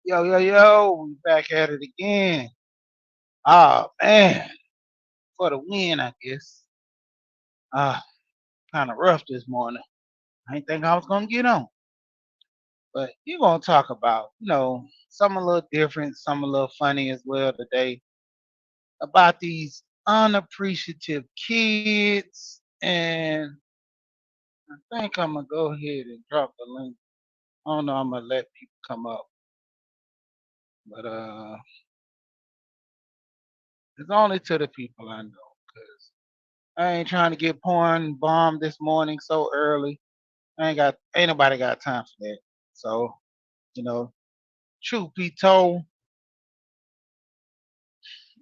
Yo, yo, yo, we back at it again. Oh man, for the win, I guess. Ah, kind of rough this morning. I didn't think I was gonna get on, but you're gonna talk about, some a little different, some a little funny as well today about these unappreciative kids, and I think I'm gonna go ahead and drop the link. I don't know. I'm gonna let people come up, but it's only to the people I know, 'cause I ain't trying to get porn bombed this morning so early. Ain't nobody got time for that. So, you know, truth be told,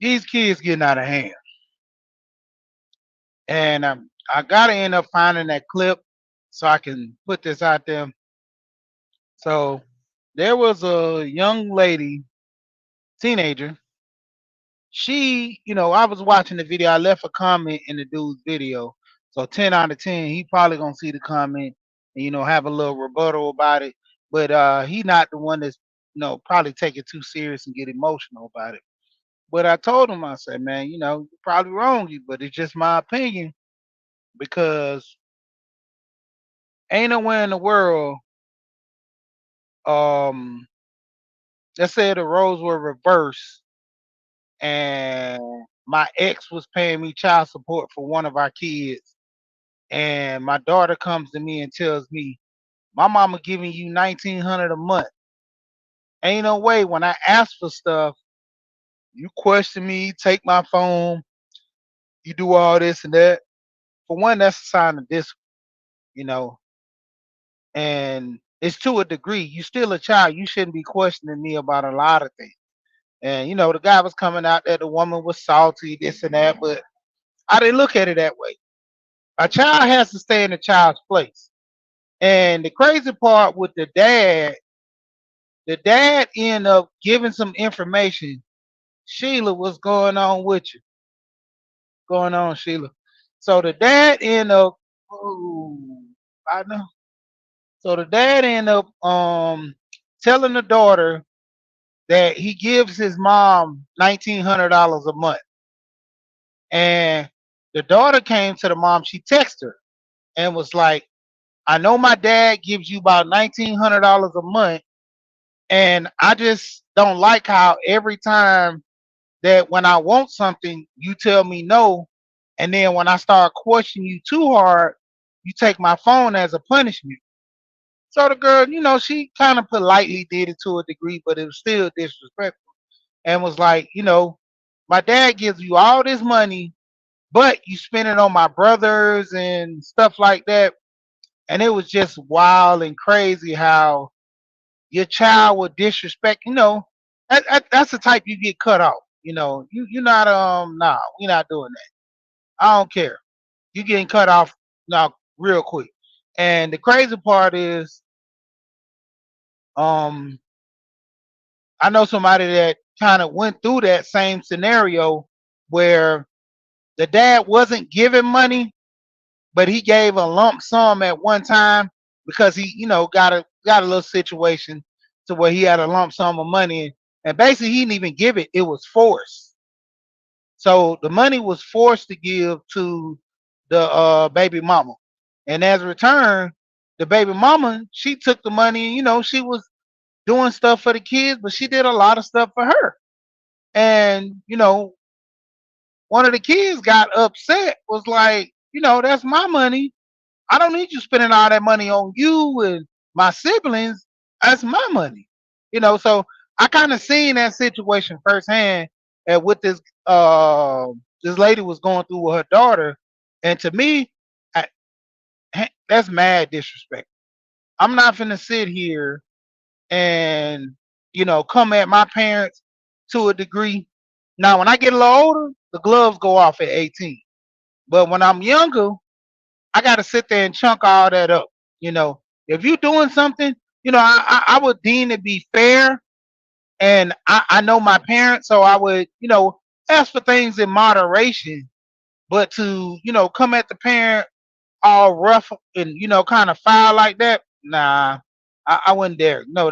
these kids getting out of hand. And I gotta end up finding that clip so I can put this out there. So there was a young lady, teenager. I was watching the video. I left a comment in the dude's video. So 10 out of 10, he probably gonna see the comment and have a little rebuttal about it. But he not the one that's probably take it too serious and get emotional about it. But I told him, I said, man, you're probably wrong, but it's just my opinion because ain't nowhere in the world, um, let's say the roles were reversed and my ex was paying me child support for one of our kids, and my daughter comes to me and tells me, my mama giving you 1,900 a month. Ain't no way when I ask for stuff, you question me, take my phone, you do all this and that. For one, that's a sign of discipline, you know. And it's to a degree. You still a child. You shouldn't be questioning me about a lot of things. And the guy was coming out there, the woman was salty, this and that, but I didn't look at it that way. A child has to stay in the child's place. And the crazy part with the dad ended up giving some information. Sheila, what's going on with you? Going on, Sheila. So the dad ended up, oh, I know. So the dad ended up telling the daughter that he gives his mom $1,900 a month. And the daughter came to the mom, she texted her and was like, I know my dad gives you about $1,900 a month, and I just don't like how every time that when I want something, you tell me no, and then when I start questioning you too hard, you take my phone as a punishment. So the girl, she kind of politely did it to a degree, but it was still disrespectful. And was like, my dad gives you all this money, but you spend it on my brothers and stuff like that. And it was just wild and crazy how your child would disrespect. That's the type you get cut off. You're not nah, we're not doing that. I don't care. You getting cut off now real quick. And the crazy part is, um, I know somebody that kind of went through that same scenario where the dad wasn't giving money, but he gave a lump sum at one time because he, got a little situation to where he had a lump sum of money, and basically he didn't even give it; it was forced. So the money was forced to give to the baby mama, and as a return, the baby mama she took the money. She was doing stuff for the kids, but she did a lot of stuff for her. And one of the kids got upset, was like, that's my money. I don't need you spending all that money on you and my siblings. That's my money. So I kind of seen that situation firsthand, and what this lady was going through with her daughter. And to me, I, that's mad disrespect. I'm not finna sit here and come at my parents to a degree. Now when I get a little older, the gloves go off at 18. But when I'm younger, I got to sit there and chunk all that up. If you're doing something, I would deem it be fair. And I know my parents, so I would, ask for things in moderation. But to, come at the parent all rough and, kind of foul like that, nah, I wouldn't dare. No,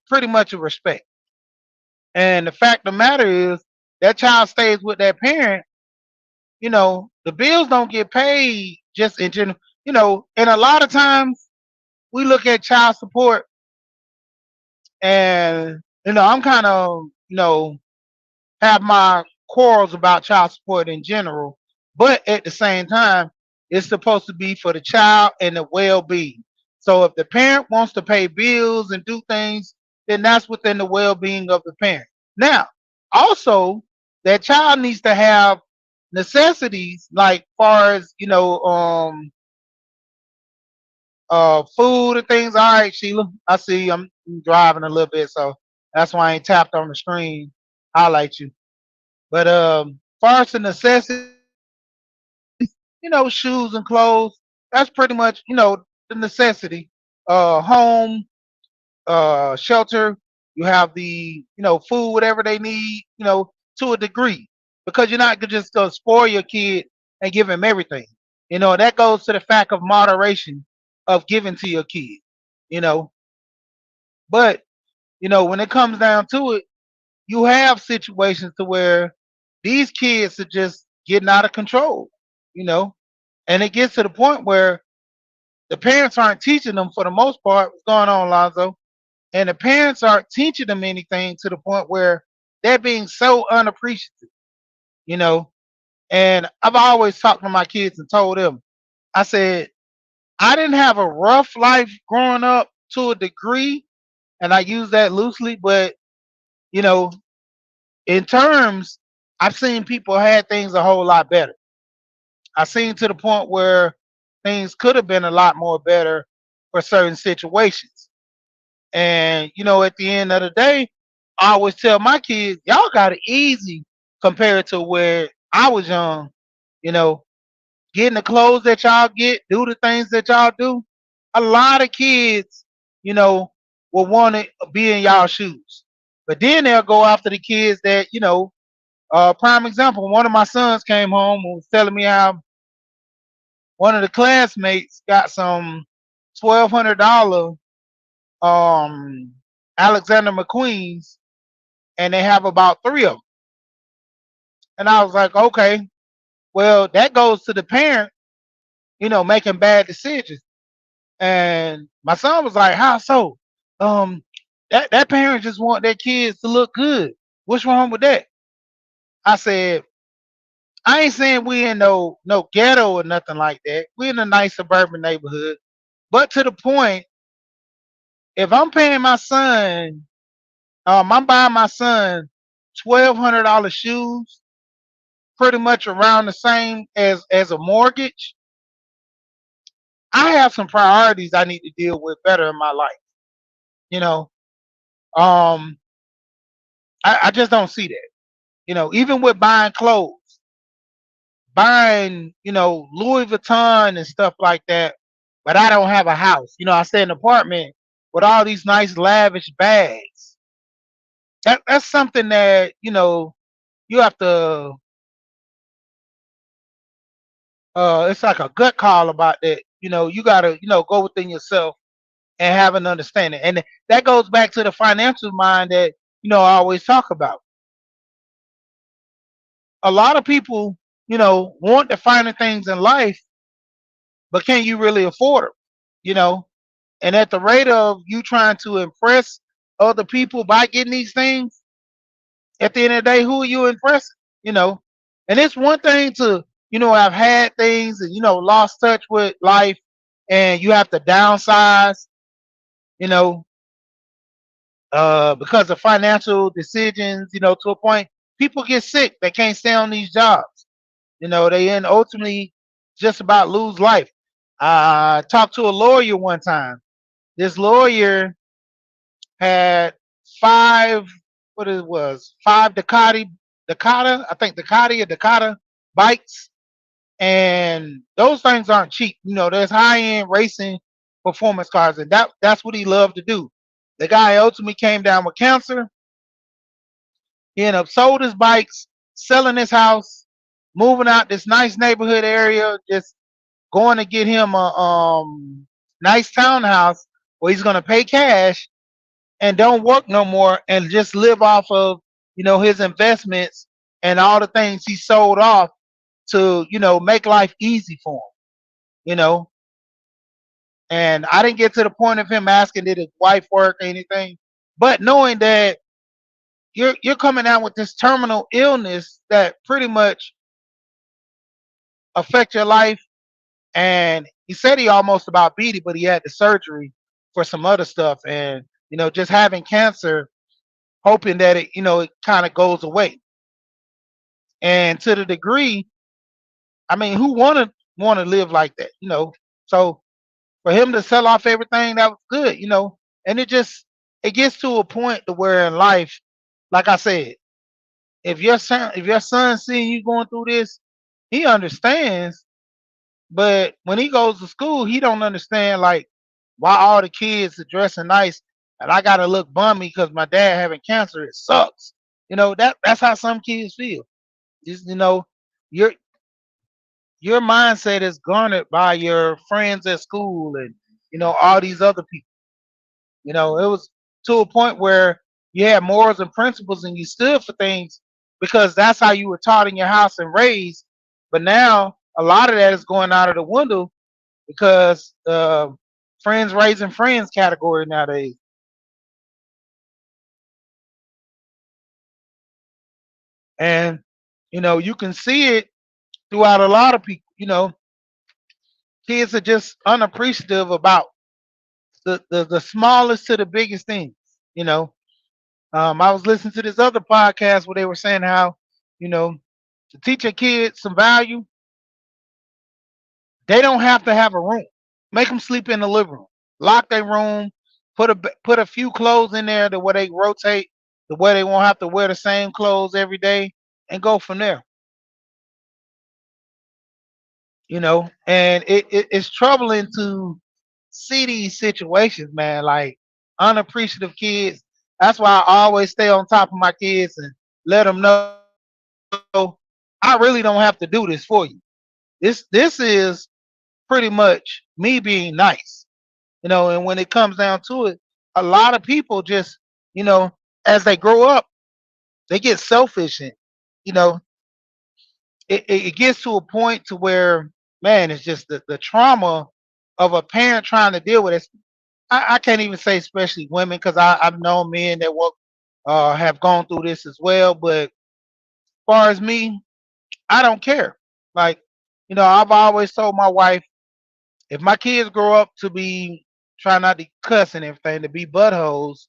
pretty much a respect. And the fact of the matter is that child stays with that parent. The bills don't get paid just in general. And a lot of times we look at child support, and I'm kind of have my quarrels about child support in general, but at the same time, it's supposed to be for the child and the well-being. So if the parent wants to pay bills and do things, then that's within the well-being of the parent. Now, also, that child needs to have necessities like far as food and things. All right, Sheila, I see I'm driving a little bit, so that's why I ain't tapped on the screen. Highlight you. But far as the necessities, shoes and clothes, that's pretty much, the necessity. Home, shelter, you have the, food, whatever they need, to a degree. Because you're not just gonna spoil your kid and give him everything. That goes to the fact of moderation of giving to your kid, you know. But, when it comes down to it, you have situations to where these kids are just getting out of control, you know, and it gets to the point where the parents aren't teaching them for the most part what's going on, Lonzo, and the parents aren't teaching them anything to the point where they're being so unappreciative, you know. And I've always talked to my kids and told them, I said, I didn't have a rough life growing up to a degree, and I use that loosely, but you know, in terms, I've seen people had things a whole lot better. I've seen to the point where things could have been a lot more better for certain situations. And at the end of the day, I always tell my kids, y'all got it easy compared to where I was young. You know, getting the clothes that y'all get, do the things that y'all do. A lot of kids, you know, will want to be in y'all shoes. But then they'll go after the kids that, prime example, one of my sons came home and was telling me how one of the classmates got some $1,200 Alexander McQueens, and they have about three of them. And I was like, okay, well, that goes to the parent, making bad decisions. And my son was like, how so? Um, that parent just want their kids to look good. What's wrong with that? I said, I ain't saying we in no ghetto or nothing like that. We in a nice suburban neighborhood. But to the point, if I'm paying my son, I'm buying my son $1,200 shoes, pretty much around the same as a mortgage. I have some priorities I need to deal with better in my life. You know, um, I just don't see that. Even with buying clothes, buying Louis Vuitton and stuff like that, but I don't have a house. I stay in an apartment with all these nice lavish bags. That's something that you have to. It's like a gut call about that. You gotta go within yourself and have an understanding, and that goes back to the financial mind that I always talk about. A lot of people want the finer things in life, but can you really afford them? You know, and at the rate of you trying to impress other people by getting these things, at the end of the day, who are you impressing? You know, and it's one thing to have had things and lost touch with life, and you have to downsize. You know, because of financial decisions. To a point, people get sick. They can't stay on these jobs. They end ultimately just about lose life. I talked to a lawyer one time. This lawyer had five, what it was, five Ducati, I think Ducati or Ducata bikes, and those things aren't cheap. There's high end racing performance cars, and that's what he loved to do. The guy ultimately came down with cancer. He ended up sold his bikes, selling his house, moving out this nice neighborhood area, just going to get him a nice townhouse where he's gonna pay cash and don't work no more and just live off of, his investments and all the things he sold off to, make life easy for him, you know. And I didn't get to the point of him asking did his wife work or anything, but knowing that you're coming out with this terminal illness that pretty much affect your life. And he said he almost about beat it, but he had the surgery for some other stuff, and just having cancer, hoping that it kind of goes away. And to the degree, I mean, who want to live like that? So for him to sell off everything, that was good. And it gets to a point to where in life, like I said, if your son seeing you going through this, he understands. But when he goes to school, he don't understand like why all the kids are dressing nice and I gotta look bummy because my dad having cancer. It sucks. That's how some kids feel. Just your your mindset is garnered by your friends at school and all these other people. It was to a point where you had morals and principles and you stood for things because that's how you were taught in your house and raised. But now a lot of that is going out of the window because friends raising friends category nowadays. And you can see it throughout a lot of people. Kids are just unappreciative about the smallest to the biggest things. You know, I was listening to this other podcast where they were saying how, you know, to teach a kid some value, they don't have to have a room. Make them sleep in the living room. Lock their room. Put a few clothes in there to where they rotate, the way they won't have to wear the same clothes every day, and go from there. And it's troubling to see these situations, man. Like unappreciative kids. That's why I always stay on top of my kids and let them know I really don't have to do this for you. This is pretty much me being nice. And when it comes down to it, a lot of people just, you know, as they grow up, they get selfish and you know, it gets to a point to where, man, it's just the trauma of a parent trying to deal with it. I can't even say especially women because I've known men that have gone through this as well. But as far as me, I don't care. Like, I've always told my wife, if my kids grow up to be trying not to cuss and everything, to be buttholes,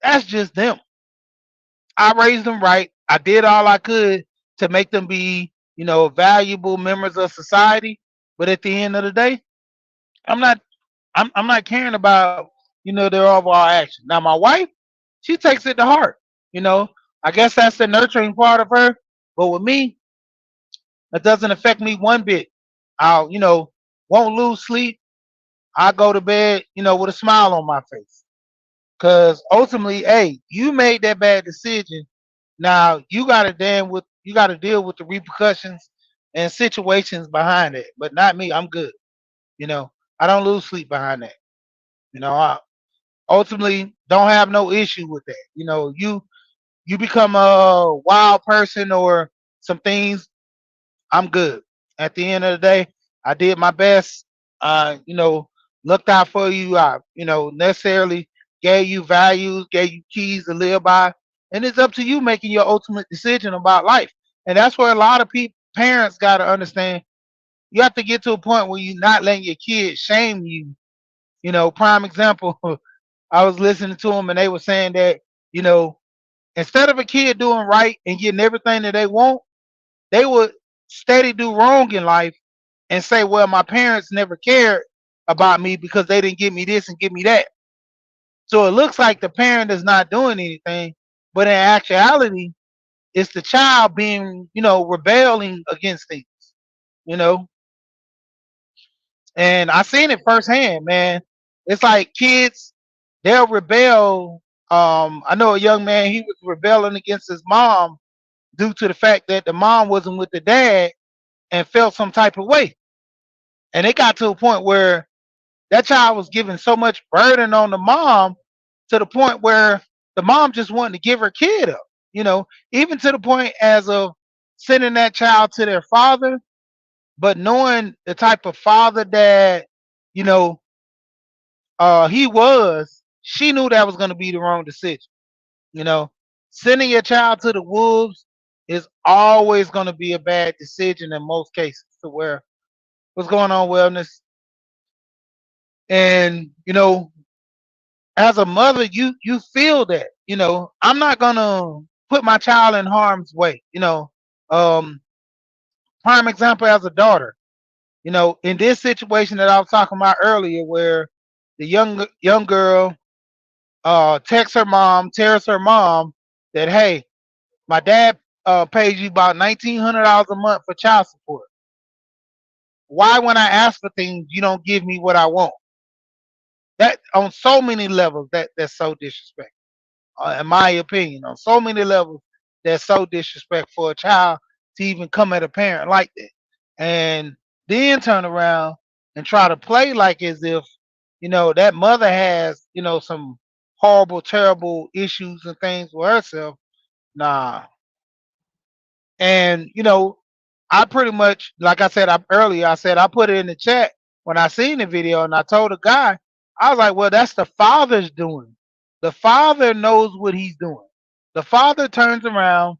that's just them. I raised them right. I did all I could to make them be, valuable members of society. But at the end of the day, I'm not I'm not caring about, their overall action. Now my wife, she takes it to heart. You know, I guess that's the nurturing part of her. But with me, it doesn't affect me one bit. I'll, won't lose sleep. I go to bed, with a smile on my face. Cause ultimately, hey, you made that bad decision. Now you gotta deal with the repercussions and situations behind it. But not me. I'm good. You know, I don't lose sleep behind that. I ultimately don't have no issue with that. You become a wild person or some things, I'm good. At the end of the day, I did my best. Looked out for you. I, necessarily gave you values, gave you keys to live by, and it's up to you making your ultimate decision about life. And that's where a lot of people, parents, got to understand. You have to get to a point where you're not letting your kids shame you. Prime example. I was listening to them, and they were saying that you know, instead of a kid doing right and getting everything that they want, they would steady do wrong in life and say, well, my parents never cared about me because they didn't give me this and give me that. So it looks like the parent is not doing anything, but in actuality, it's the child being, rebelling against things, you know. And I seen it firsthand, man. It's like kids, they'll rebel. I know a young man, he was rebelling against his mom due to the fact that the mom wasn't with the dad and felt some type of way. And it got to a point where that child was giving so much burden on the mom to the point where the mom just wanted to give her kid up. Even to the point as of sending that child to their father, but knowing the type of father that you know he was, she knew that was going to be the wrong decision. You know, Sending your child to the wolves is always going to be a bad decision in most cases. To where what's going on, wellness, and as a mother, you feel that. I'm not gonna put my child in harm's way. Um, Prime example as a daughter. In this situation that I was talking about earlier, where the young girl texts her mom, tells her mom that, hey, my dad pays you about $1,900 a month for child support. Why, when I ask for things, you don't give me what I want? That on so many levels, that's so disrespectful. In my opinion, on so many levels, that's so disrespectful for a child to even come at a parent like that, and then turn around and try to play like as if that mother has some horrible, terrible issues and things with herself. Nah, and I pretty much, like I said earlier, I said I put it in the chat when I seen the video, and I told the guy, I was like, well, that's the father's doing. The father knows what he's doing. The father turns around,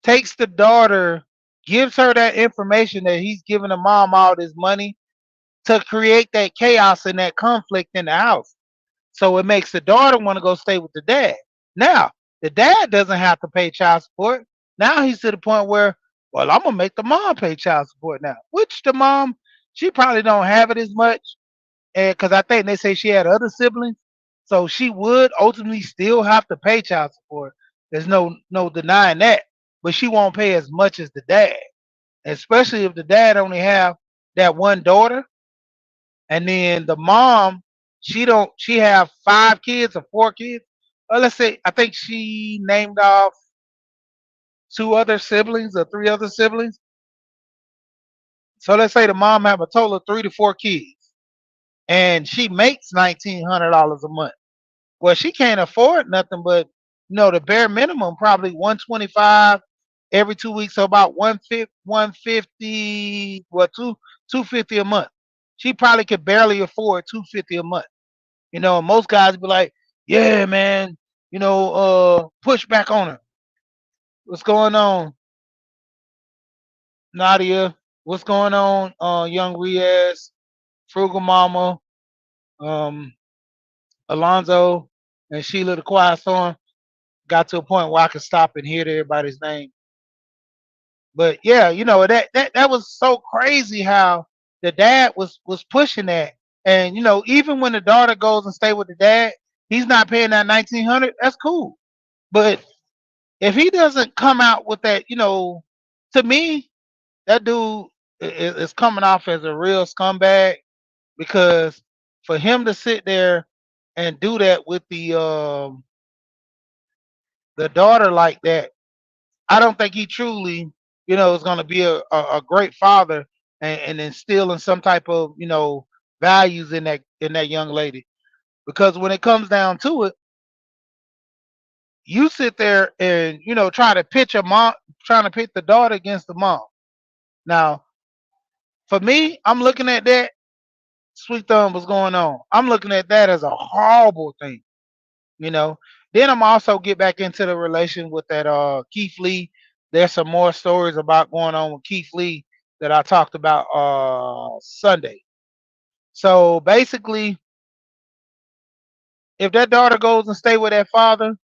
takes the daughter, gives her that information that he's giving the mom all this money to create that chaos and that conflict in the house. So it makes the daughter want to go stay with the dad. Now, the dad doesn't have to pay child support. Now he's to the point where, well, I'm gonna make the mom pay child support now. Which the mom, she probably don't have it as much, and because I think they say she had other siblings, so she would ultimately still have to pay child support. There's no denying that, but she won't pay as much as the dad, especially if the dad only have that one daughter, and then the mom, she have 5 kids or 4 kids. Or let's say, I think she named off 2 other siblings or 3 other siblings. So let's say the mom have a total of 3 to 4 kids, and she makes $1,900 a month. Well, she can't afford nothing but the bare minimum, probably 125 every 2 weeks, so about 150, well, 250 a month. She probably could barely afford 250 a month. And most guys be like, yeah, man, push back on her. What's going on, Nadia? What's going on, young Riaz, Frugal Mama, um, Alonzo, and Sheila the Quiet Storm? Got to a point where I could stop and hear everybody's name. But yeah, that was so crazy how the dad was pushing that. And even when the daughter goes and stay with the dad, he's not paying that 1,900. That's cool. But if he doesn't come out with that, to me, that dude is coming off as a real scumbag, because for him to sit there and do that with the daughter like that, I don't think he truly, is going to be a great father, and instilling some type of values in that young lady. Because when it comes down to it, you sit there and try to pitch a mom, trying to pit the daughter against the mom. Now, for me, I'm looking at that. Sweet thumb, what's going on? I'm looking at that as a horrible thing. you know. Then I'm also get back into the relation with that Keith Lee. There's some more stories about going on with Keith Lee that I talked about Sunday. So basically, if that daughter goes and stay with that father,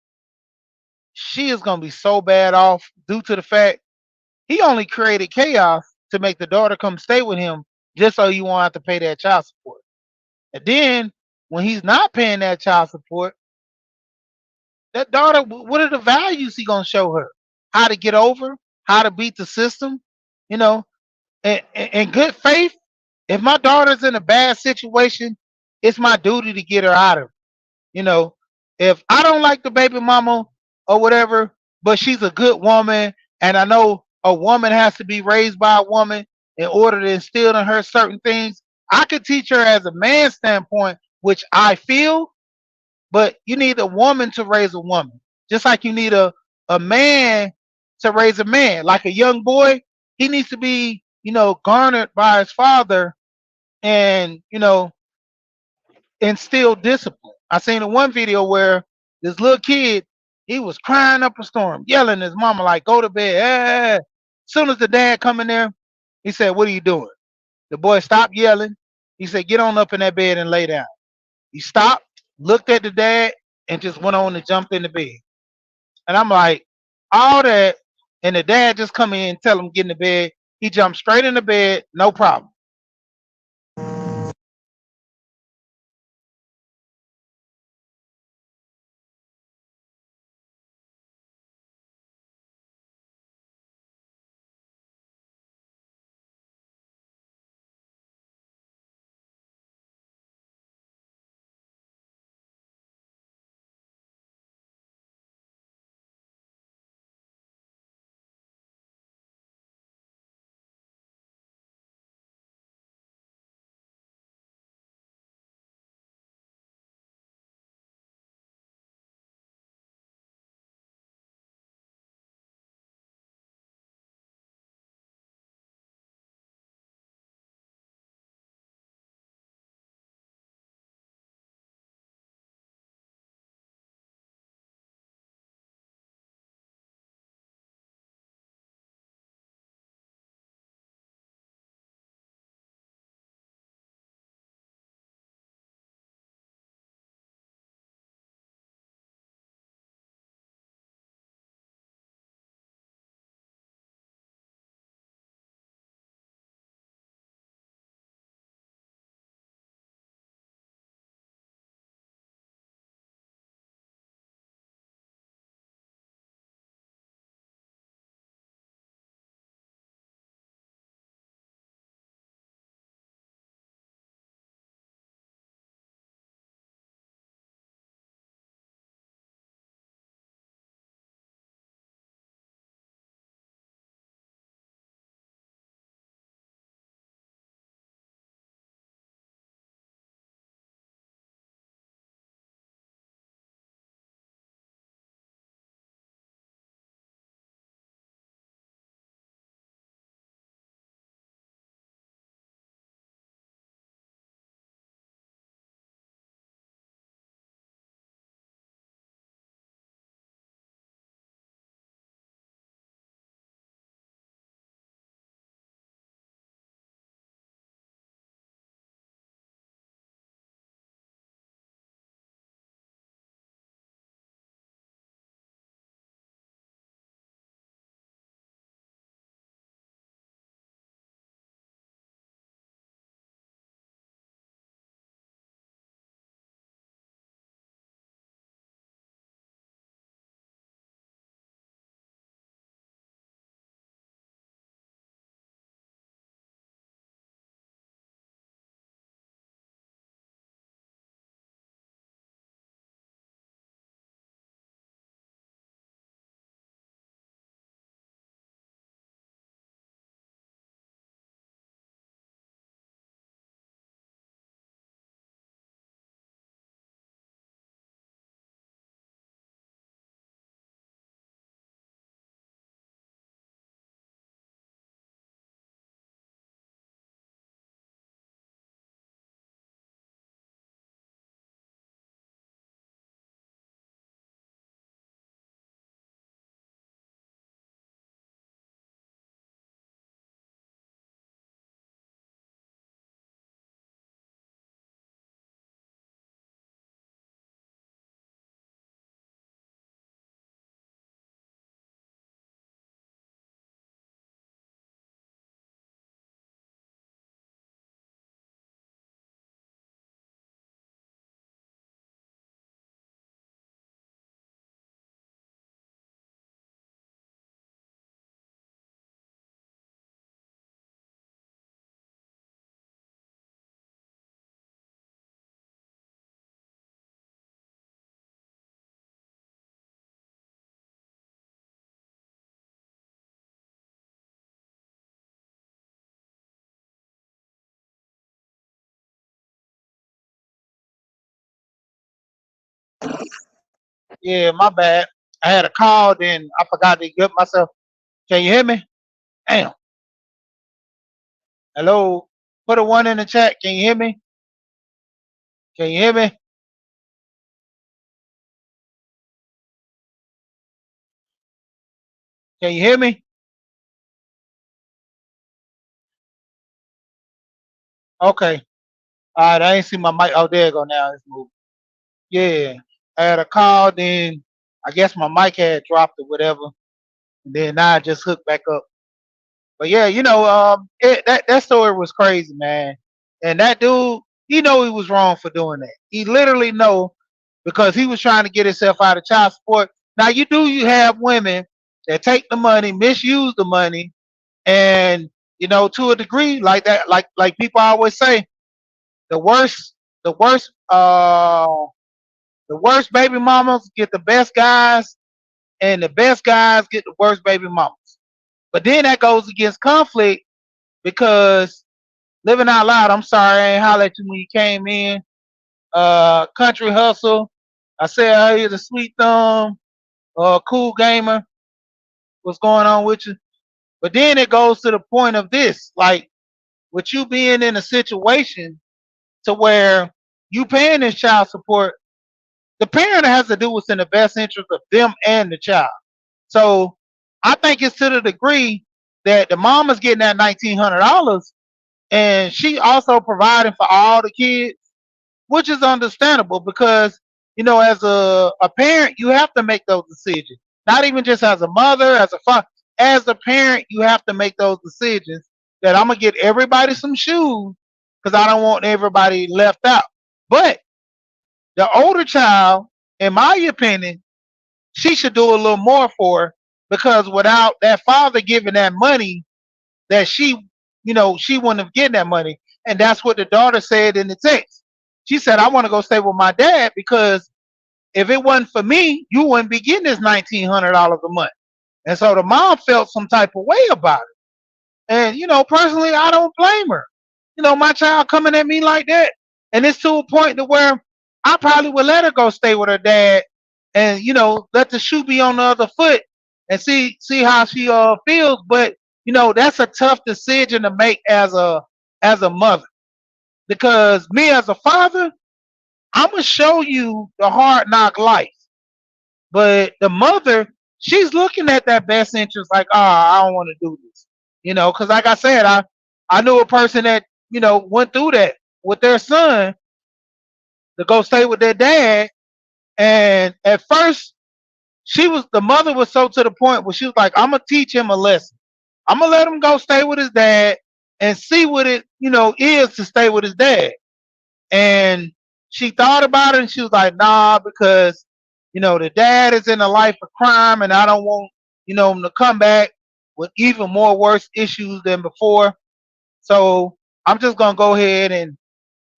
she is gonna be so bad off due to the fact he only created chaos to make the daughter come stay with him just so you won't have to pay that child support. And then when he's not paying that child support, that daughter, what are the values he gonna show her? How to get over, how to beat the system, you know, in good faith. If my daughter's in a bad situation, it's my duty to get her out of it. You know, if I don't like the baby mama or whatever, but she's a good woman, and I know a woman has to be raised by a woman in order to instill in her certain things, I could teach her as a man standpoint, which I feel, But you need a woman to raise a woman, just like you need a man to raise a man. Like a young boy, he needs to be, garnered by his father and, instill discipline. I seen in one video where this little kid, he was crying up a storm, yelling at his mama like, "Go to bed!" As soon as the dad come in there, he said, "What are you doing?" The boy stopped yelling. He said, "Get on up in that bed and lay down." He stopped, looked at the dad, and just went on and jumped in the bed. And I'm like, all that, and the dad just come in and tell him get in the bed. He jumped straight in the bed, no problem. Yeah, my bad. I had a call, then I forgot to get myself. Can you hear me? Damn. Hello. Put a one in the chat. Can you hear me? Can you hear me? Can you hear me? Okay. All right. I ain't see my mic. Oh, there you go now. It's moving. Yeah. I had a call, then I guess my mic had dropped or whatever. And then now I just hooked back up. But yeah, that story was crazy, man. And that dude, he know he was wrong for doing that. He literally know because he was trying to get himself out of child support. Now you have women that take the money, misuse the money, and to a degree like that, like people always say, the worst, the worst, the worst baby mamas get the best guys, and the best guys get the worst baby mamas. But then that goes against conflict because living out loud. I'm sorry, I ain't holler at you when you came in. Country hustle. I said, hey, the sweet thumb, cool gamer. What's going on with you? But then it goes to the point of this, like with you being in a situation to where you paying this child support, the parent has to do what's in the best interest of them and the child. So I think it's to the degree that the mom is getting that $1,900 and she also providing for all the kids, which is understandable because as a parent you have to make those decisions, not even just as a mother, as a father, as a parent you have to make those decisions that I'm gonna get everybody some shoes because I don't want everybody left out. But the older child, in my opinion, she should do a little more for her because without that father giving that money, that she wouldn't have getting that money. And that's what the daughter said in the text. She said, I want to go stay with my dad because if it wasn't for me, you wouldn't be getting this $1,900 a month. And so the mom felt some type of way about it. And, personally, I don't blame her. My child coming at me like that. And it's to a point to where I probably would let her go stay with her dad and, let the shoe be on the other foot and see how she feels. But, that's a tough decision to make as a mother. Because me as a father, I'm gonna show you the hard knock life. But the mother, she's looking at that best interest like, I don't want to do this. Because like I said, I knew a person that, went through that with their son to go stay with their dad. And at first, the mother was so to the point where she was like, I'm gonna teach him a lesson. I'm gonna let him go stay with his dad and see what it, is to stay with his dad. And she thought about it and she was like, nah, because, the dad is in a life of crime and I don't want, him to come back with even more worse issues than before. So I'm just gonna go ahead and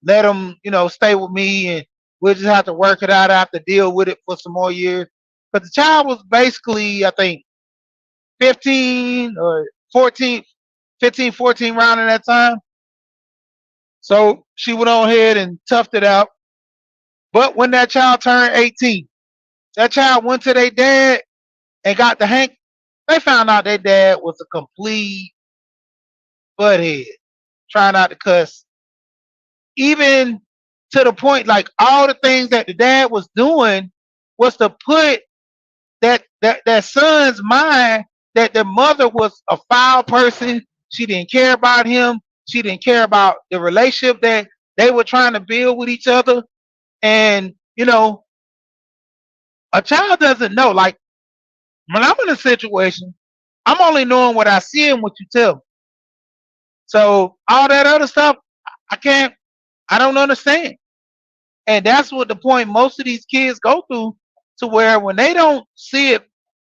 let him, stay with me and we'll just have to work it out. I have to deal with it for some more years. But the child was basically, I think, 15 or 14, 15, 14 around in that time. So she went on ahead and toughed it out. But when that child turned 18, that child went to their dad and got the hank. They found out their dad was a complete butthead, trying not to cuss. Even to the point, like all the things that the dad was doing was to put that son's mind that the mother was a foul person. She didn't care about him. She didn't care about the relationship that they were trying to build with each other. And a child doesn't know. Like when I'm in a situation, I'm only knowing what I see and what you tell me. So all that other stuff, I can't, I don't understand. And that's what the point most of these kids go through to where when they don't see it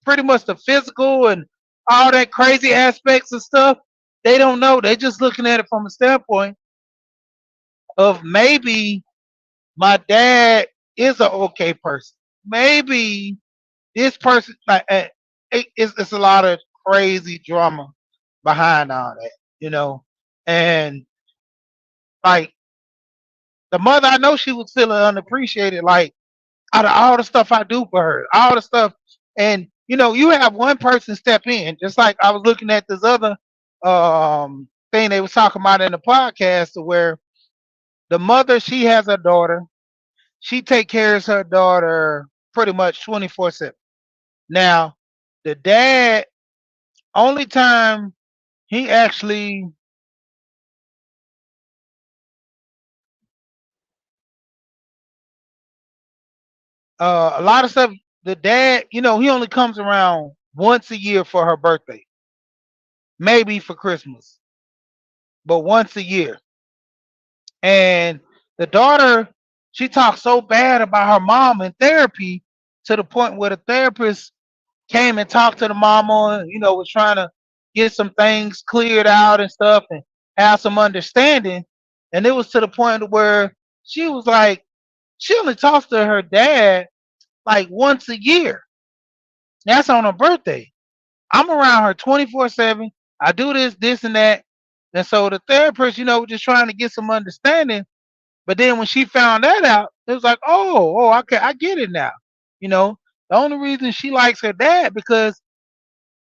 pretty much the physical and all that crazy aspects of stuff, they don't know. They're just looking at it from a standpoint of maybe my dad is an okay person. Maybe this person, like, it's a lot of crazy drama behind all that, and like the mother, I know she was feeling unappreciated. Like out of all the stuff I do for her, all the stuff. And you have one person step in, just like I was looking at this other thing they was talking about in the podcast, where the mother, she has her daughter, she take care of her daughter pretty much 24/7. Now, the dad, only time he actually, a lot of stuff, the dad, he only comes around once a year for her birthday, maybe for Christmas, but once a year. And the daughter, she talks so bad about her mom in therapy, to the point where the therapist came and talked to the mama, and was trying to get some things cleared out and stuff, and have some understanding. And it was to the point where she was like, she only talks to her dad like once a year. That's on her birthday. I'm around her 24/7. I do this, and that. And so the therapist, was just trying to get some understanding. But then when she found that out, it was like, oh, okay, I get it now. You know, the only reason she likes her dad, because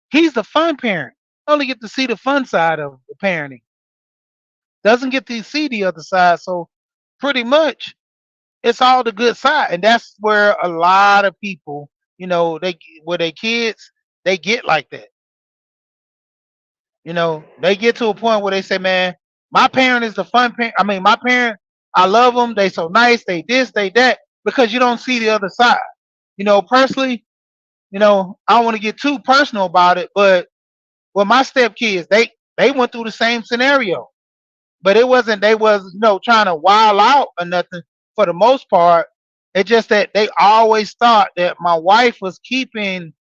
he's the fun parent. Only get to see the fun side of the parenting. Doesn't get to see the other side. So pretty much it's all the good side. And that's where a lot of people, they with their kids, they get like that. They get to a point where they say, man, my parent is the fun parent. I mean, my parent, I love them. They so nice. They this, they that, because you don't see the other side. Personally, I don't want to get too personal about it, but with my stepkids, they went through the same scenario, but it wasn't, they was, trying to wild out or nothing for the most part. It's just that they always thought that my wife was keeping,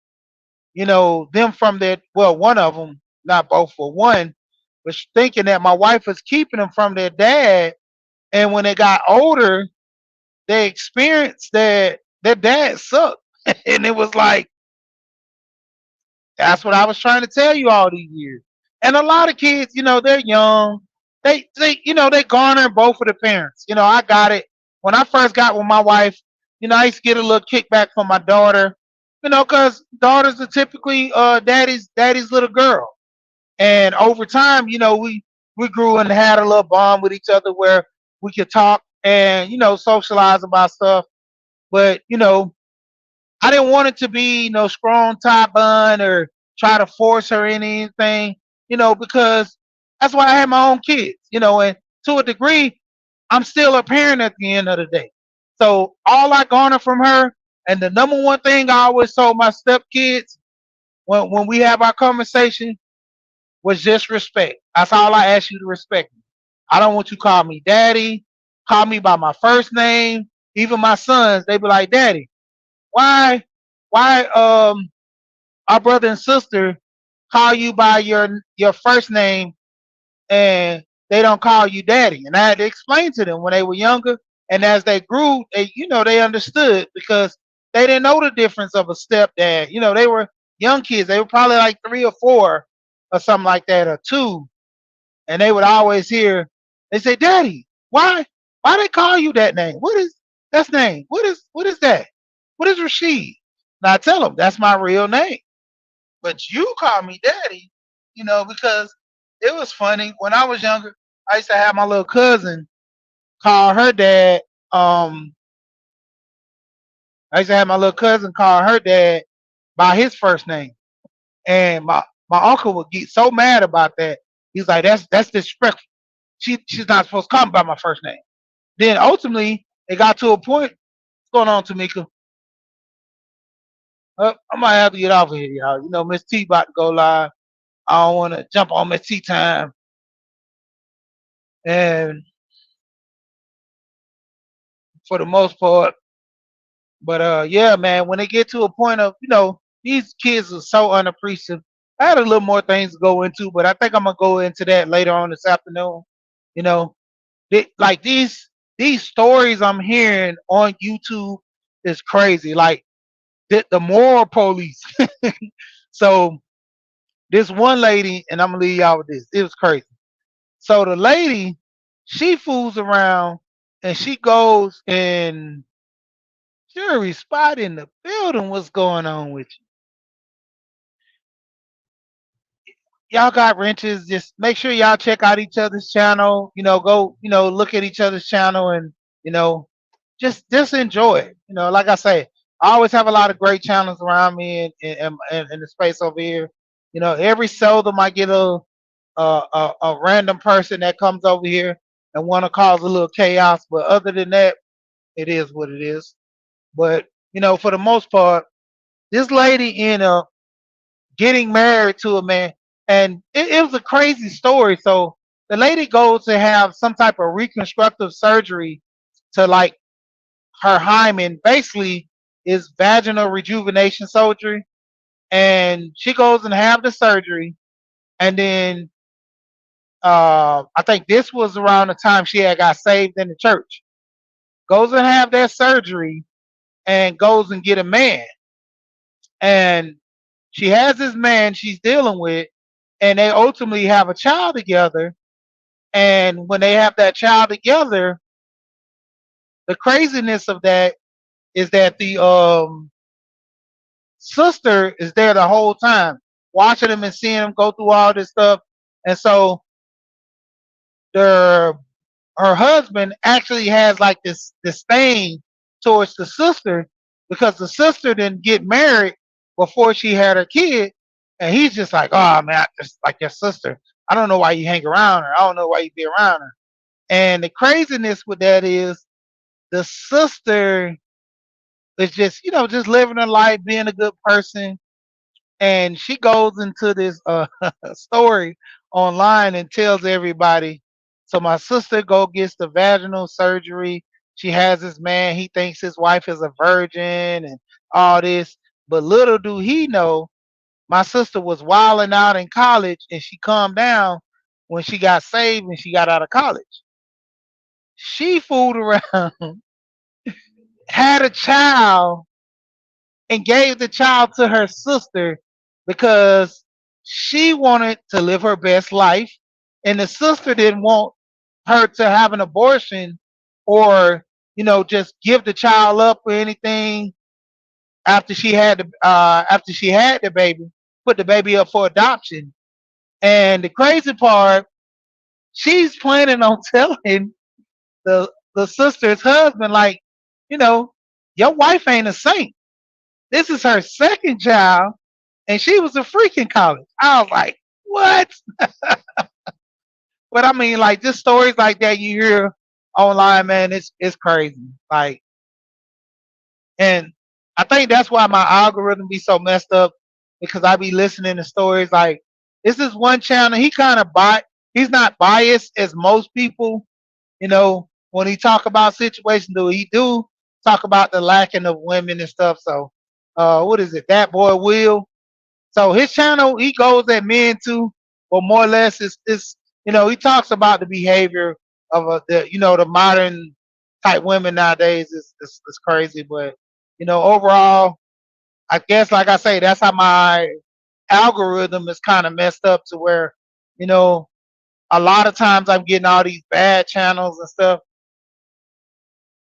them from their, well, one of them, not both, but one was thinking that my wife was keeping them from their dad. And when they got older, they experienced that their dad sucked. And it was like, that's what I was trying to tell you all these years. And a lot of kids, they're young. They garner both of the parents. I got it. When I first got with my wife, I used to get a little kickback from my daughter, because daughters are typically daddy's little girl. And over time, we grew and had a little bond with each other, where we could talk and, socialize about stuff. But, I didn't want it to be no strong tie bun, or try to force her in anything, because that's why I had my own kids, and to a degree, I'm still a parent at the end of the day. So all I garner from her, and the number one thing I always told my stepkids when we have our conversation, was just respect. That's all I ask you, to respect me. I don't want you to call me daddy, call me by my first name. Even my sons, they be like, daddy, why why our brother and sister call you by your first name, and they don't call you daddy? And I had to explain to them when they were younger, and as they grew, they understood, because they didn't know the difference of a stepdad. They were young kids. They were probably like 3 or 4 or something like that, or 2. And they would always hear, they say, daddy, why they call you that name? What is that name? What is that? What is Rashid? And I tell them, that's my real name. But you call me daddy, because it was funny. When I was younger, I used to have my little cousin call her dad. Um, I used to have my little cousin call her dad by his first name. And my uncle would get so mad about that. He's like, that's disrespectful. She's not supposed to call me by my first name. Then ultimately, it got to a point. What's going on, Tamika? I might have to get off of here, y'all. Miss T about to go live. I don't want to jump on Miss T time. And for the most part, but yeah, man, when they get to a point of, these kids are so unappreciative. I had a little more things to go into, but I think I'm gonna go into that later on this afternoon. You know, like these stories I'm hearing on YouTube is crazy. Like the moral police. So this one lady, and I'm gonna leave y'all with this. It was crazy. So the lady, she fools around, and she goes and Jury spot in the building. What's going on with you? Y'all got wrenches. Just make sure y'all check out each other's channel. Go, look at each other's channel and, you know, just enjoy it. Like I say, I always have a lot of great channels around me in the space over here. Every seldom I get a random person that comes over here and want to cause a little chaos. But other than that, it is what it is. But for the most part, this lady ended up getting married to a man, and it was a crazy story. So the lady goes to have some type of reconstructive surgery to like her hymen, basically is vaginal rejuvenation surgery, and she goes and have the surgery, and then I think this was around the time she had got saved in the church. Goes and have that surgery and goes and get a man, and she has this man she's dealing with, and they ultimately have a child together. And when they have that child together, the craziness of that is that the sister is there the whole time, watching them and seeing them go through all this stuff. And so the her husband actually has like this disdain towards the sister because the sister didn't get married before she had her kid, and he's just like, oh man, I just like your sister. I don't know why you hang around her. I don't know why you be around her. And the craziness with that is the sister is just just living her life, being a good person, and she goes into this story online and tells everybody. So my sister go gets the vaginal surgery. She has this man. He thinks his wife is a virgin and all this, but little do he know, my sister was wilding out in college, and she calmed down when she got saved and she got out of college. She fooled around, had a child, and gave the child to her sister because she wanted to live her best life, and the sister didn't want her to have an abortion or just give the child up or anything after she had the baby, put the baby up for adoption. And the crazy part, she's planning on telling the sister's husband, like, you know your wife ain't a saint. This is her second child, and she was a freak in college. I was like, what? But I mean, like, just stories like that you hear online, man. It's crazy. Like, and I think that's why my algorithm be so messed up because I be listening to stories like this is one channel. He kind of he's not biased as most people. When he talk about situations, do he do talk about the lacking of women and stuff? So, what is it? That boy Will. So his channel, he goes at men too, but more or less it's he talks about the behavior of the modern type women nowadays is crazy. But overall, I guess like I say, that's how my algorithm is kind of messed up to where you know a lot of times I'm getting all these bad channels and stuff.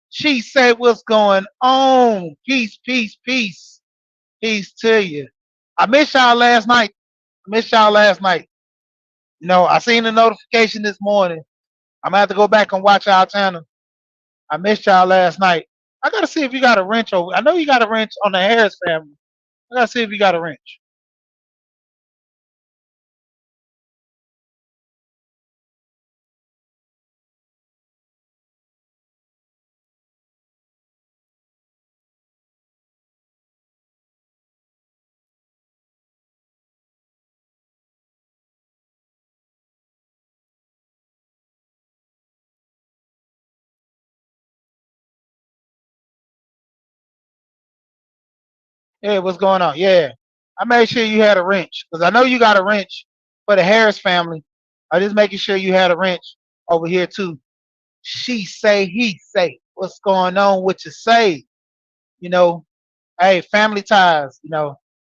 She said, "What's going on? Peace, peace, peace, peace to you." I missed y'all last night. I missed y'all last night. I seen the notification this morning. I'm gonna have to go back and watch our channel. I missed y'all last night. I gotta see if you got a wrench over. I know you got a wrench on the Harris family. I gotta see if you got a wrench. Hey, what's going on? Yeah, I made sure you had a wrench because I know you got a wrench for the Harris family. I just making sure you had a wrench over here too. She say, he say. What's going on? What you say? You know, hey, family ties.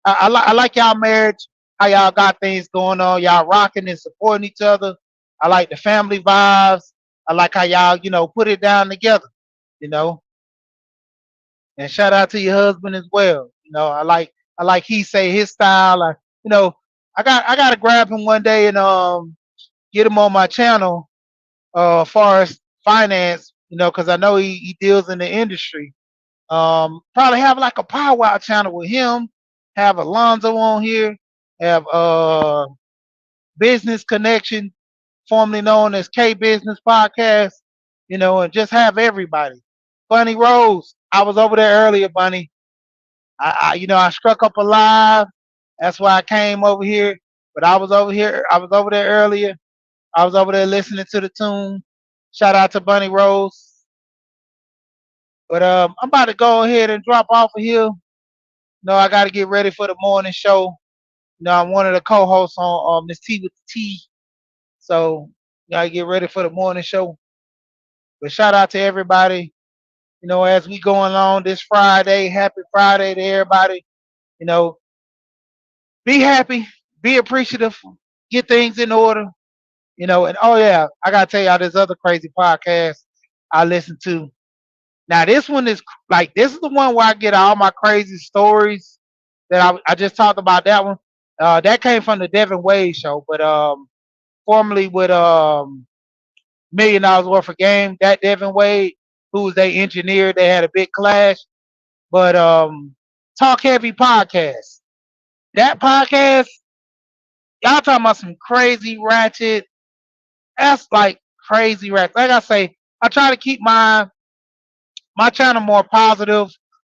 I like y'all marriage. How y'all got things going on? Y'all rocking and supporting each other. I like the family vibes. I like how y'all put it down together. You know, And shout out to your husband as well. I like he say his style. You know, I gotta grab him one day and get him on my channel. Far as finance, because I know he deals in the industry. Probably have like a powwow channel with him. Have Alonzo on here. Have Business Connection, formerly known as K Business Podcast. And just have everybody. Bunny Rose, I was over there earlier, Bunny. I struck up a live. That's why I came over here. But I was over here. I was over there earlier. I was over there listening to the tune. Shout out to Bunny Rose. But I'm about to go ahead and drop off of here. I got to get ready for the morning show. I'm one of the co-hosts on Miss T with the T. So gotta get ready for the morning show. But shout out to everybody. As we going along this Friday, happy Friday to everybody. You know, be happy, be appreciative, get things in order. And oh yeah, I gotta tell y'all this other crazy podcast I listen to. Now this one is like this is the one where I get all my crazy stories that I just talked about that one. That came from the Devin Wade show, but formerly with $1 million worth of game. That Devin Wade, who was their engineer, they had a big clash. But Talk Heavy podcast. That podcast, y'all talking about some crazy ratchet. That's like crazy ratchet. Like I say, I try to keep my channel more positive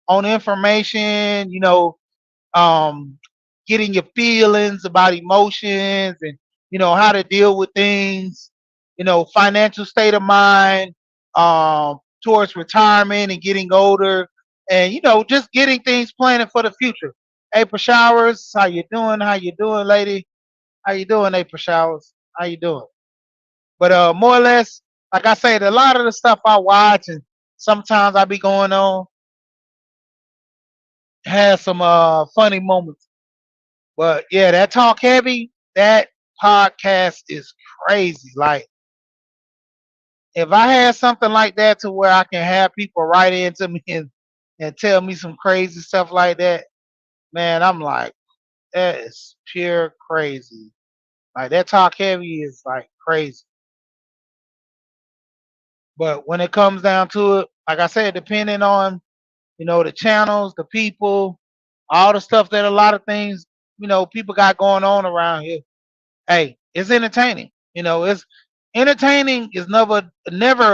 on information. Um, getting your feelings about emotions and how to deal with things. Financial state of mind, towards retirement and getting older, and just getting things planning for the future. April Showers, how you doing? How you doing, lady? How you doing, April Showers? How you doing? But more or less, like I said, a lot of the stuff I watch and sometimes I be going on has some funny moments. But yeah, that talk heavy, that podcast is crazy. Like if I had something like that to where I can have people write into me and tell me some crazy stuff like that, man, I'm like, that is pure crazy. Like that talk heavy is like crazy. But when it comes down to it, like I said, depending on, the channels, the people, all the stuff that a lot of things, people got going on around here. Hey, it's entertaining. It's entertaining is never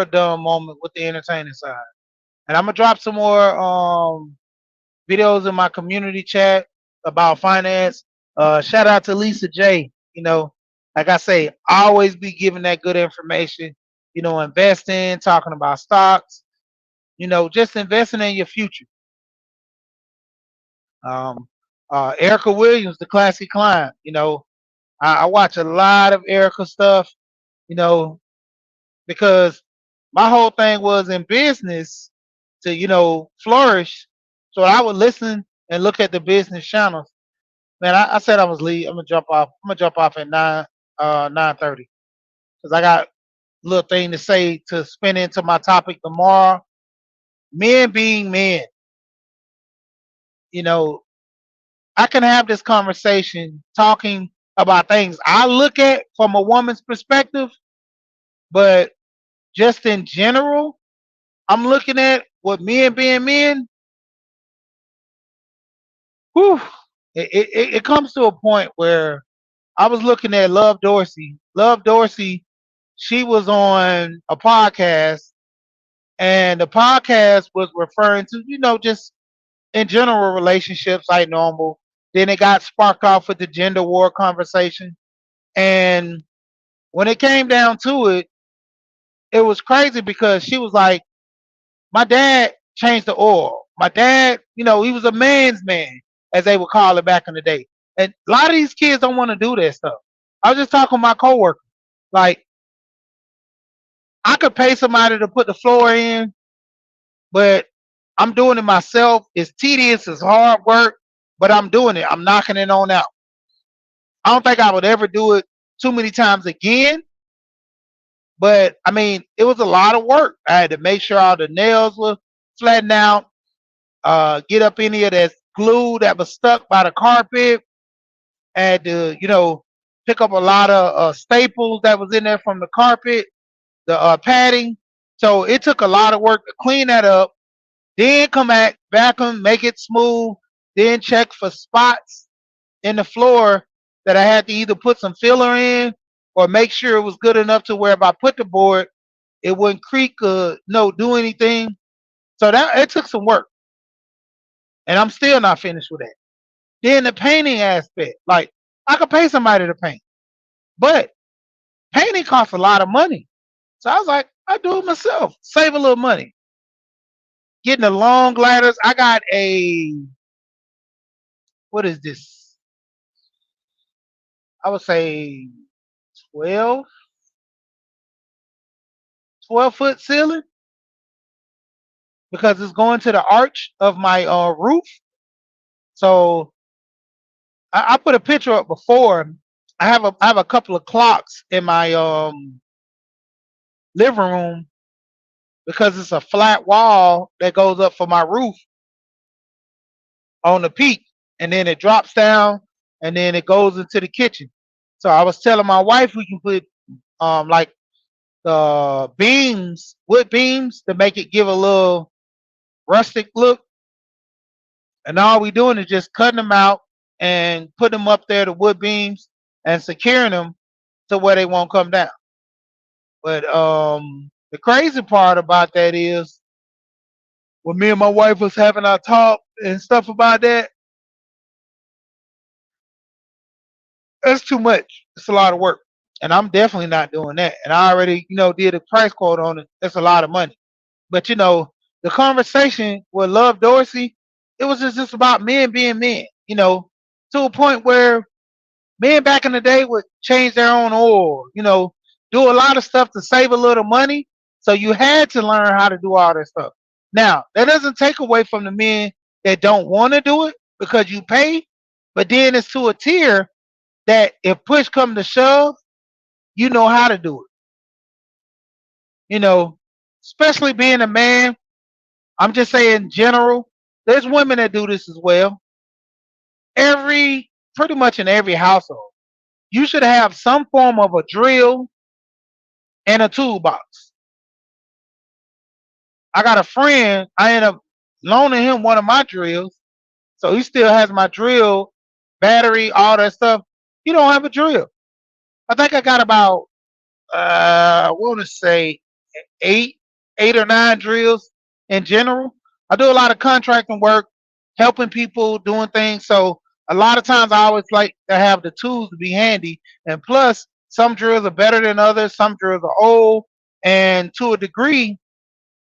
a dumb moment with the entertaining side. And I'm gonna drop some more videos in my community chat about finance. Shout out to Lisa J. Like I say, always be giving that good information. Investing, talking about stocks. Just investing in your future. Um, Erica Williams, the classic client. I watch a lot of Erica stuff. You know, because my whole thing was in business to flourish. So I would listen and look at the business channels. Man, I said I was leave. I'm gonna jump off. I'm gonna jump off at 9:30 because I got a little thing to say to spin into my topic tomorrow. Men being men, you know, I can have this conversation talking about things I look at from a woman's perspective, but just in general, I'm looking at what men being men. Whew, it comes to a point where I was looking at Love Dorsey. Love Dorsey, she was on a podcast, and the podcast was referring to, just in general relationships like normal. Then it got sparked off with the gender war conversation. And when it came down to it, it was crazy because she was like, my dad changed the oil. My dad, he was a man's man, as they would call it back in the day. And a lot of these kids don't want to do that stuff. I was just talking to my coworker. Like, I could pay somebody to put the floor in, but I'm doing it myself. It's tedious, it's hard work, but I'm doing it. I'm knocking it on out. I don't think I would ever do it too many times again. But I mean, it was a lot of work. I had to make sure all the nails were flattened out. get up in here that's glue that was stuck by the carpet. I had to, pick up a lot of staples that was in there from the carpet, the padding. So it took a lot of work to clean that up. Then come back, vacuum, make it smooth. Then check for spots in the floor that I had to either put some filler in or make sure it was good enough to where if I put the board, it wouldn't creak or no do anything. So that it took some work, and I'm still not finished with that. Then the painting aspect, like I could pay somebody to paint, but painting costs a lot of money. So I was like, I do it myself, save a little money. Getting the long ladders. I got a what is this? I would say 12, 12 foot ceiling because it's going to the arch of my roof. So I put a picture up before. I have a couple of clocks in my living room because it's a flat wall that goes up for my roof on the peak, and then it drops down, and then it goes into the kitchen. So I was telling my wife we can put like the beams, wood beams, to make it give a little rustic look. And all we doing is just cutting them out and putting them up there, the wood beams, and securing them to where they won't come down. But the crazy part about that is when me and my wife was having our talk and stuff about that, that's too much. It's a lot of work. And I'm definitely not doing that. And I already, did a price quote on it. That's a lot of money. But the conversation with Love Dorsey, it was just about men being men, to a point where men back in the day would change their own oil, do a lot of stuff to save a little money. So you had to learn how to do all that stuff. Now, that doesn't take away from the men that don't want to do it because you pay, but then it's to a tier that if push come to shove, you know how to do it. Especially being a man, I'm just saying in general, there's women that do this as well. Pretty much in every household, you should have some form of a drill and a toolbox. I got a friend, I end up loaning him one of my drills. So he still has my drill, battery, all that stuff. He don't have a drill. I think I got about I want to say eight, 8 or 9 drills in general. I do a lot of contracting work, helping people, doing things. So a lot of times I always like to have the tools to be handy. And plus, some drills are better than others. Some drills are old. And to a degree,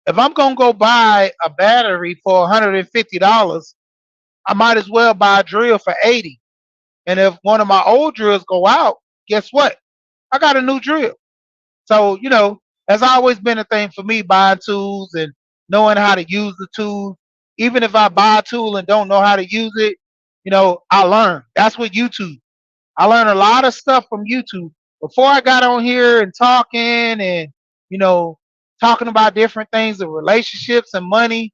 if I'm gonna go buy a battery for $150, I might as well buy a drill for 80. And if one of my old drills go out, guess what? I got a new drill. So, that's always been a thing for me, buying tools and knowing how to use the tool. Even if I buy a tool and don't know how to use it, I learn. That's what YouTube. I learned a lot of stuff from YouTube. Before I got on here and you know, talking about different things of relationships and money,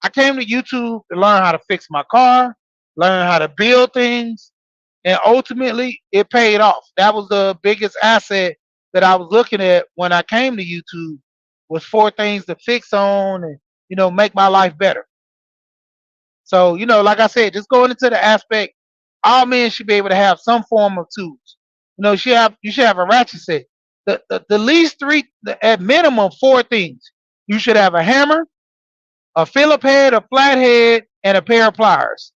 I came to YouTube to learn how to fix my car, learn how to build things, and ultimately it paid off. That was the biggest asset that I was looking at when I came to YouTube was 4 things to fix on and make my life better. So like I said, just going into the aspect, all men should be able to have some form of tools. You should have a ratchet set. The least three, at minimum 4 things. You should have a hammer, a Phillip head, a flathead, and a pair of pliers.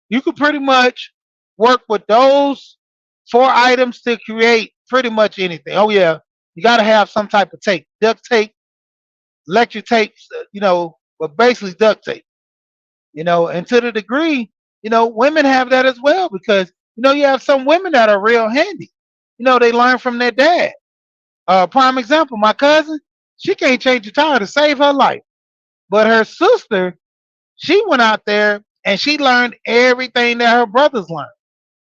You could pretty much work with those 4 items to create pretty much anything. Oh yeah, you got to have some type of tape, duct tape, electric tape, but basically duct tape. And to the degree, women have that as well because you have some women that are real handy. They learn from their dad. Prime example, my cousin, she can't change a tire to save her life, but her sister, she went out there and she learned everything that her brothers learned.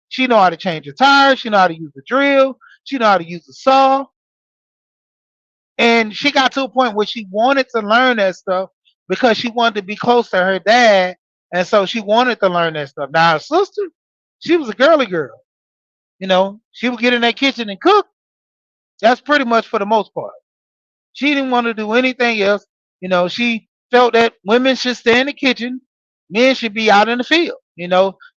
She know how to change a tire. She know how to use the drill. She know how to use the saw. And she got to a point where she wanted to learn that stuff because she wanted to be close to her dad, and so she wanted to learn that stuff. Now her sister, she was a girly girl. She would get in that kitchen and cook. That's pretty much for the most part. She didn't want to do anything else. She felt that women should stay in the kitchen, men should be out in the field.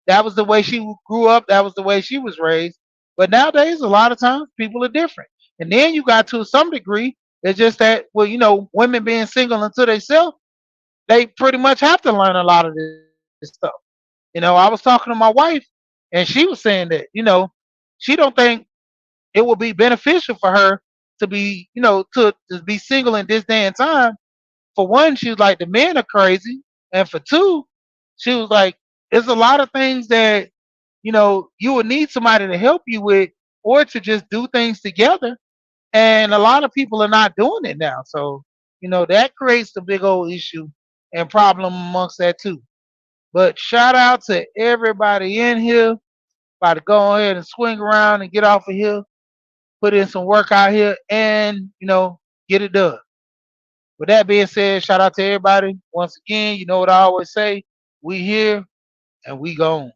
That was the way she grew up. That was the way she was raised. But nowadays, a lot of times, people are different. And then you got to some degree, it's just that, well, women being single unto themselves, they pretty much have to learn a lot of this stuff. I was talking to my wife, and she was saying that, she don't think it will be beneficial for her to be, to be single in this day and time. For one, she was like, the men are crazy. And for two, she was like, there's a lot of things that, you would need somebody to help you with or to just do things together. And a lot of people are not doing it now. So, that creates the big old issue and problem amongst that too. But shout out to everybody in here. About to go ahead and swing around and get off of here, put in some work out here, and get it done. With that being said, shout out to everybody. Once again, you know what I always say: we here and we gone.